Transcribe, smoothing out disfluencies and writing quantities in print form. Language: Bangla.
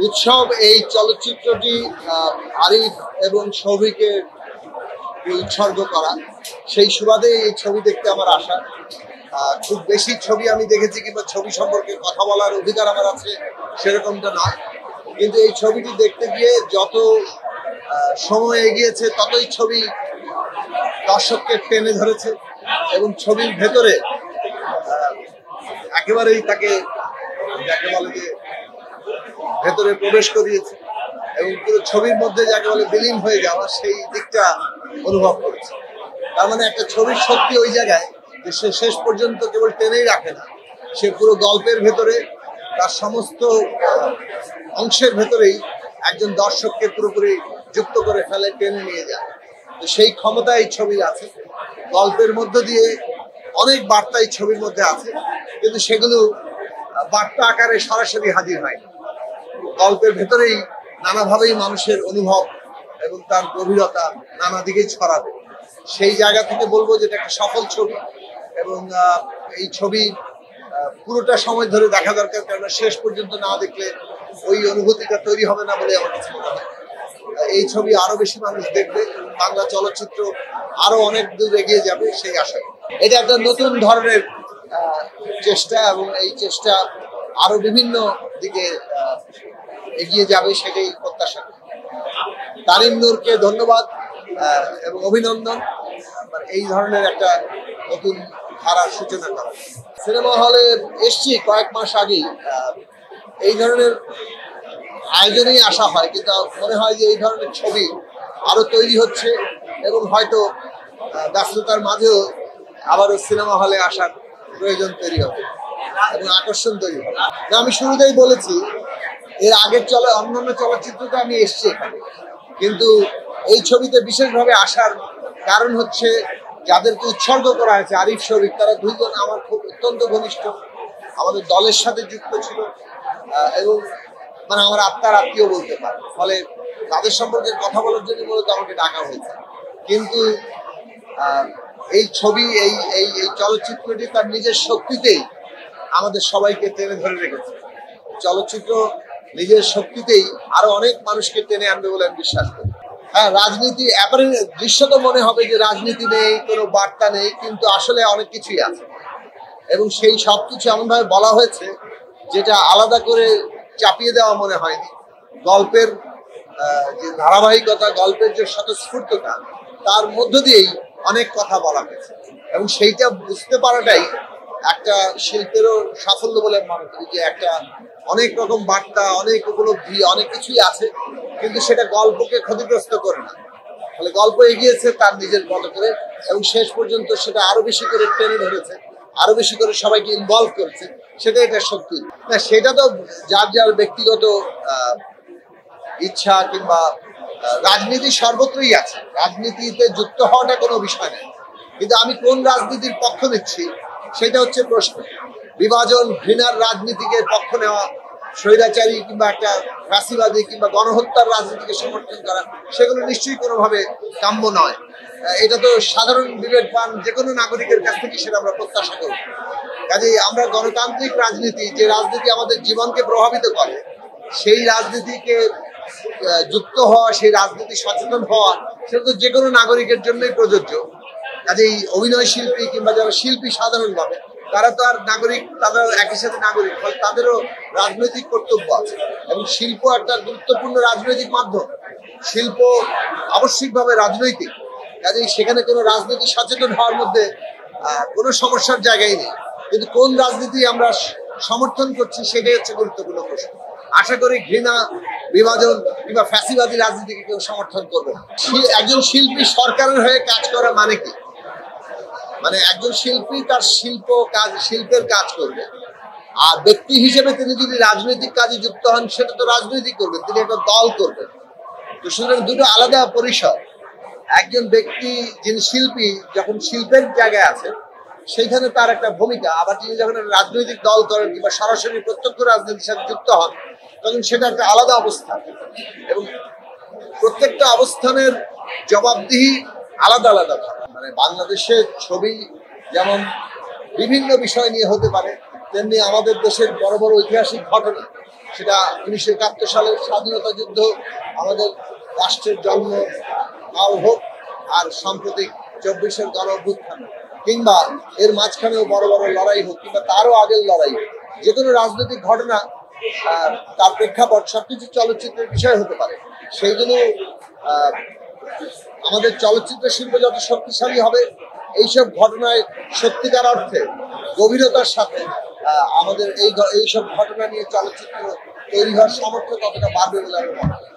উৎসব এই চলচ্চিত্রটি আরিফ এবং সৌভিকে উৎসর্গ করা, সেই সুবাদে এই ছবি দেখতে আমার আসা। খুব বেশি ছবি আমি দেখেছি কিংবা ছবি সম্পর্কে কথা বলার অধিকার আমার আছে সেরকমটা নয়, কিন্তু এই ছবিটি দেখতে গিয়ে যত সময় এগিয়েছে ততই ছবি দর্শককে টেনে ধরেছে এবং ছবির ভেতরে একেবারেই তাকে যাকে বলে যে ভেতরে প্রবেশ করিয়েছে এবং পুরো ছবির মধ্যে যাকে বলে বিলীন হয়ে যাওয়া, সেই দিকটা অনুভব করেছে। তার মানে একটা ছবির শক্তি ওই জায়গায় যে সে শেষ পর্যন্ত কেবল টেনেই রাখে না, সে পুরো গল্পের ভেতরে তার সমস্ত অংশের ভেতরেই একজন দর্শককে পুরোপুরি যুক্ত করে ফেলে, টেনে নিয়ে যায়। তো সেই ক্ষমতা এই ছবির আছে। গল্পের মধ্য দিয়ে অনেক বার্তা এই ছবির মধ্যে আছে, কিন্তু সেগুলো বার্তা আকারে সরাসরি হাজির হয়। গল্পের ভেতরেই নানাভাবেই মানুষের অনুভব এবং তার গভীরতা নানা দিকে ছড়াবে। সেই জায়গা থেকে বলবো যে এটা একটা সফল ছবি এবং এই ছবি পুরোটা সময় ধরে দেখা দরকার, কারণ শেষ পর্যন্ত না দেখলে ওই অনুভূতিটা তৈরি হবে না বলে আমার কাছে মনে হয়। এই ছবি আরো বেশি মানুষ দেখবে, বাংলা চলচ্চিত্র আরো অনেক দূর এগিয়ে যাবে সেই আশায়। এটা একটা নতুন ধরনের চেষ্টা এবং এই চেষ্টা আরো বিভিন্ন দিকে এগিয়ে যাবে সেটাই প্রত্যাশা করি। তারিম নূরকে ধন্যবাদ এবং অভিনন্দন এই ধরনের একটা নতুন ধারার সূচনা করা। সিনেমা হলে এসছি কয়েক মাস আগেই, এই ধরনের আয়োজনেই আসা হয়, কিন্তু মনে হয় যে এই ধরনের ছবি আরো তৈরি হচ্ছে এবং হয়তো ব্যস্ততার মাঝেও আবারও সিনেমা হলে আসার প্রয়োজন তৈরি হবে এবং আকর্ষণ তৈরি হবে। আমি শুরুতেই বলেছি এর আগের অন্যান্য চলচ্চিত্রতে আমি এসছি এখানে, কিন্তু এই ছবিতে বিশেষভাবে আসার কারণ হচ্ছে যাদেরকে উৎসর্গ করা হয়েছে আরিফ শরীফ, তারা দুইজন আমার খুব অত্যন্ত ঘনিষ্ঠ, আমাদের দলের সাথে যুক্ত ছিল এবং মানে আমার আত্মার আত্মীয় বলতে পারে। ফলে তাদের সম্পর্কে কথা বলার জন্য মূলত আমাকে ডাকা হয়েছে। কিন্তু এই ছবি এই এই এই চলচ্চিত্রটি তার নিজের শক্তিতেই আমাদের সবাইকে টেনে ধরে রেখেছে। চলচ্চিত্র নিজের শক্তিতেই আরো অনেক মানুষকে টেনে আনবে বলে আমি বিশ্বাস করি। হ্যাঁ, রাজনীতি দৃশ্যত মনে হবে যে রাজনীতি নেই, কোনো বার্তা নেই, কিন্তু আসলে অনেক কিছুই আছে এবং সেই সবকিছু এমনভাবে বলা হয়েছে যেটা আলাদা করে চাপিয়ে দেওয়া মনে হয়নি। গল্পের যে ধারাবাহিকতা, গল্পের যে স্বতঃস্ফূর্ততা, তার মধ্য দিয়েই অনেক কথা বলা হয়েছে এবং সেইটা বুঝতে পারাটাই একটা শিল্পেরও সাফল্য বলে মনে করি। যে একটা অনেক রকম বার্তা, অনেক উপলব্ধি, অনেক কিছুই আছে, কিন্তু সেটা গল্পকে ক্ষতিগ্রস্ত করে না। ফলে গল্প এগিয়েছে তার নিজের মতো করে এবং শেষ পর্যন্ত সেটা আরো বেশি করে টেনে ধরেছে, আরো বেশি করে সবাইকে ইনভলভ করেছে। সেটা এটা সত্যি না, সেটা তো যার যার ব্যক্তিগত ইচ্ছা কিংবা রাজনীতি সর্বত্রই আছে, রাজনীতিতে যুক্ত হওয়াটা কোনো বিষয় নয়, কিন্তু আমি কোন রাজনীতির পক্ষ নিচ্ছি সেটা হচ্ছে প্রশ্ন। বিভাজন, ঘৃণার রাজনীতিকে পক্ষ নেওয়া, স্বৈরাচারী কিংবা একটা ফ্যাসিবাদী কিংবা গণহত্যার রাজনীতিকে সমর্থন করা, সেগুলো নিশ্চয়ই কোনোভাবে কাম্য নয়। এটা তো সাধারণ বিবেকবান যে কোনো নাগরিকের কাছ থেকে সেটা আমরা প্রত্যাশা করি। কাজেই আমরা গণতান্ত্রিক রাজনীতি, যে রাজনীতি আমাদের জীবনকে প্রভাবিত করে, সেই রাজনীতিকে যুক্ত হওয়া, সেই রাজনীতি সচেতন হওয়া, সেটা তো যে কোনো নাগরিকের জন্যই প্রযোজ্য। কাজেই অভিনয় শিল্পী কিংবা যারা শিল্পী সাধারণভাবে, তারা তো আর নাগরিক, তারা একই সাথে নাগরিক, ফলে তাদেরও রাজনৈতিক কর্তব্য আছে এবং শিল্প একটা গুরুত্বপূর্ণ রাজনৈতিক মাধ্যম। শিল্প আবশ্যিকভাবে রাজনৈতিক, কাজেই সেখানে কোনো রাজনীতি সচেতন হওয়ার মধ্যে কোনো সমস্যার জায়গায় নেই। কিন্তু কোন রাজনীতি আমরা সমর্থন করছি সেটাই হচ্ছে গুরুত্বপূর্ণ প্রশ্ন। আশা করি ঘৃণা, বিভাজন কিংবা ফ্যাসিবাদী রাজনীতিকে কেউ সমর্থন করবে না। একজন শিল্পী সরকারের হয়ে কাজ করা মানে কি? মানে একজন শিল্পী তার শিল্পের কাজ করবে, আর ব্যক্তি হিসেবে তিনি যদি রাজনৈতিক কাজে যুক্ত হন, সেটা তো রাজনীতি করবেন, তিনি একটা দল করবেন। তো সুতরাং দুটো আলাদা পরিসর। একজন ব্যক্তি যিনি শিল্পী, যখন শিল্পের জায়গায় আছে সেইখানে তার একটা ভূমিকা, আবার তিনি যখন রাজনৈতিক দল করেন কিংবা সরাসরি প্রত্যক্ষ রাজনীতির সাথে যুক্ত হন, তখন সেটা একটা আলাদা অবস্থান এবং প্রত্যেকটা অবস্থানের জবাবদিহি আলাদা আলাদা। মানে বাংলাদেশের ছবি যেমন বিভিন্ন বিষয় নিয়ে হতে পারে, তেমনি আমাদের দেশের বড় বড় ঐতিহাসিক ঘটনা সেটা 1971 সালের স্বাধীনতা যুদ্ধ, আমাদের রাষ্ট্রের জন্ম কাল হোক, আর সাম্প্রতিক 24-এর গণ অভ্যুত্থান, কিংবা এর মাঝখানেও বড় বড় লড়াই হোক, কিংবা তারও আগের লড়াই হোক, যে কোনো রাজনৈতিক ঘটনা তার প্রেক্ষাপট সবকিছু চলচ্চিত্রের বিষয় হতে পারে। সেই জন্য আমাদের চলচ্চিত্র শিল্প যত শক্তিশালী হবে, এইসব ঘটনায় সত্যিকার অর্থে গভীরতার সাথে আমাদের এইসব ঘটনা নিয়ে চলচ্চিত্র তৈরি হওয়ার সামর্থ্য ততটা বাড়বে বলে আমি মনে করি।